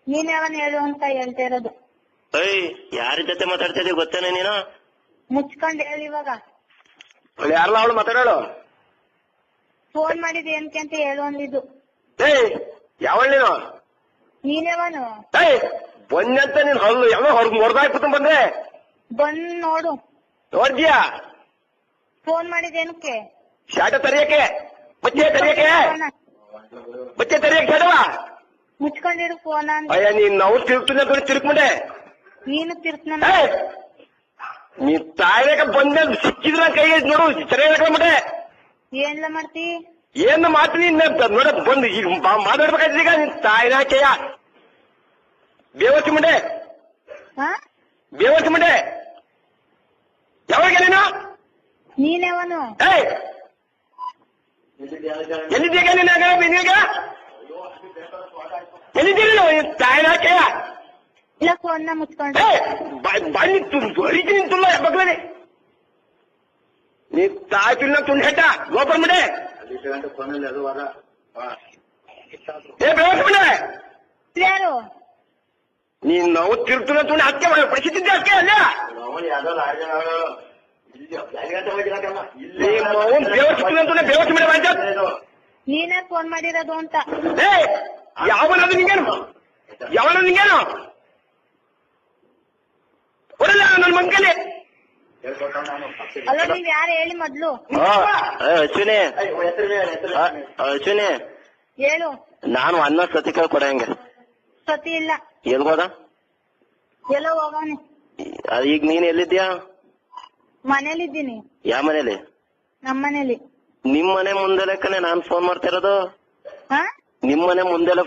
ನೀನ್ ಯಾವನ್ ಹೇಳು ಅಂತ ಹೇಳ್ತಾ ಇರೋದು. ಏಯ್ ಯಾರ ಜೊತೆ ಮಾತಾಡ್ತಾ ಇದೀಯ ಗೊತ್ತೇನೆ ನೀನು? ಮುಚ್ಕೊಂಡ್ ಹೇಳಿ ಇವಾಗ. ಯಾರಲ್ಲ ಅವಳು ಮಾತಾಡೋಳು? ಫೋನ್ ಮಾಡಿದ್ ಏನಕ್ಕೆ ಅಂತ ಹೇಳು ಅಂದಿದ್ದು. ಏಯ್ ಯಾವಳು ನೀನು? ನೀನೇವನು? ಏಯ್ ಬಂದಂತ ನೀನ್ ಹಲ್ಲು ಯಾವ ಹೊರದಾಕ್ಬಿಟ್ಟು ಬಂದ್ರೆ ಬಂದ್ ನೋಡು. ನೋಡ್ತೀಯಾ? ಫೋನ್ ಮಾಡಿದ್ ಏನಕ್ಕೆ? ಶಾಟ ತರಿಯಕ್ಕೆ, ಬಚ್ಚೆ ತರಿಯಕ್ಕೆ, ಬಚ್ಚೆ ತರಿಯಕ್ಕೆ ಶಾಟವಾ? ಮುಚ್ಕೊಂಡಿರು ಫೋನ್ ಅಂತ. ಅಯ್ಯ ನೀನ್ ನಾವು ತಿರುಗ್ತೀನಿ ಅಂತ ತಿರುಗ್ಬಿಟ್ಟೆ. ನೀನು ತಿರ್ಸ್ನ. ನೀ ತಾಯಿಗೆ ಬಂದ ಸಿಕ್ಕಿದ್ರ ಕೈಗೆ ನೋಡು ಚೆನ್ನಾಗಿ ಹಾಕೊಂಡ್ಬಿಟ್ಟೆ. ಏನ್ಲ ಮಾಡ್ತಿ? ಏನ್ ಮಾತು ನೀನ್ ನೋಡ ಬಂದು ಈಗ ಮಾತಾಡ್ಬೇಕಾದ್ರೆ ಈಗ ನಿನ್ ತಾಯಿನ ಹಾಕೆಯ ಬೇವರ್ಸಿ ಮುಂಡೆ, ಬೇವರ್ಸಿ ಮುಂಡೆ. ಯಾವಾಗ ನೀನು? ನೀನೇವನು? ಏಯ್ ಎಲ್ಲಿದ್ದೀಗ ನೀನು? ನಿನಗ ಎಲ್ಲಿದ್ದೀರಿ? ತಾಯಿನ ಹಾಕೆಯ ಇಲ್ಲ ಫೋನ್ ನ ಮುಚ್ಕೊಂಡು. ಬನ್ನಿ ಅರಿಕೆ ನಿಂತುಲ್ಲ ಬಗ್ಲಲ್ಲಿ ನೀ ತಾಯಿ ತಿನ್ನ ತುಂಡು ಹೆಟ್ಟ ಗೋಪರ್ ಮುಂಡೆ. ಏ ಬೇವರ್ಸಿ ಮುಂಡೆ ಯಾರು? ನೀನ್ ನಾವು ತಿರುಗ್ತುನ್ನ ತುಂಡು ಹಕ್ಕೆ ಪಡಿಸಿದ್ದೆ ಹಕ್ಕೆ ಅಲ್ಲ ಬೇವರ್ಸಿ ಮುಂಡೆ ಮಾಡ್ತ. ನೀನೇ ಫೋನ್ ಮಾಡಿರೋದು ಅಂತ. ಏ ಯಾವನದು ನಿಂಗೇನು? ಯಾವನದು ನಿಂಗೇನು? ಹೊರಲ್ಲ ನನ್ನ ಮಂಕಲಿ. ಅಲ್ಲ ನೀವ್ ಯಾರು ಹೇಳಿ ಮೊದ್ಲು? ಅಶ್ವಿನಿ, ಅಶ್ವಿನಿ ಹೇಳು. ನಾನು ಅನ್ನ ಸತಿ ಕೊಡಂಗೆ ಸತಿ ಇಲ್ಲ. ಎಲ್ಗೋದ? ಎಲ್ಲೋ ಹೋಗೋನೆ. ಈಗ ನೀನ್ ಎಲ್ಲಿದ್ಯಾ? ಮನೇಲಿದ್ದೀನಿ. ಯಾವ ಮನೇಲಿ? ನಮ್ಮನೇಲಿ. ನಿಮ್ ಮನೆ ಮುಂದೆ ಲೆಕ್ಕನೆ ನಾನ್ ಫೋನ್ ಮಾಡ್ತಾ ಇರೋದು. ಹಾ ನಿಮ್ ಮನೆ ಮುಂದೆಲ್ಲ